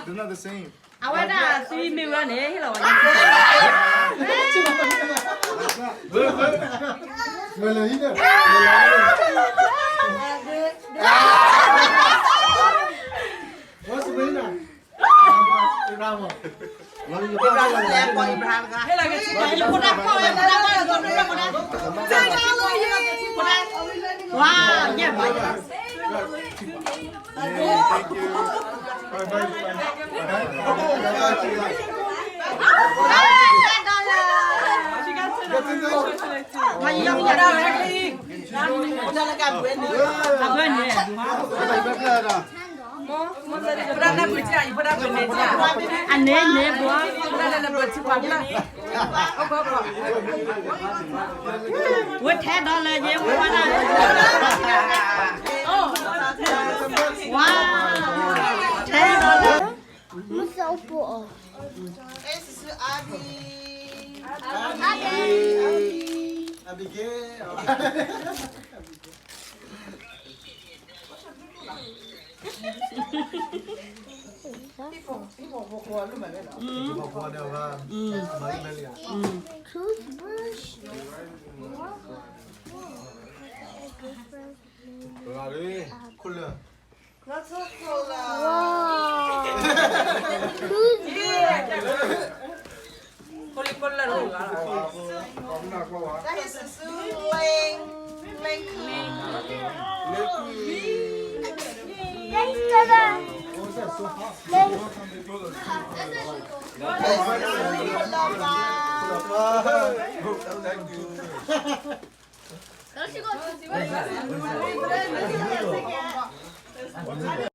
They're not the same. 아와다 수입미원에 해라 Người là hít rồi. What's the winner? Ibrahim. 해라 와 예 맞아 Yeah, thank you. Bye. 많이 영어라 안내 뭐야 왜 태달라 얘 뭐하나 와 태달라 무서워. Abigail. Một quả đều là mấy bên liền. Toothbrush. Rồi đi. Cooler. Wow. Toothbrush. That is a sling. Thank you.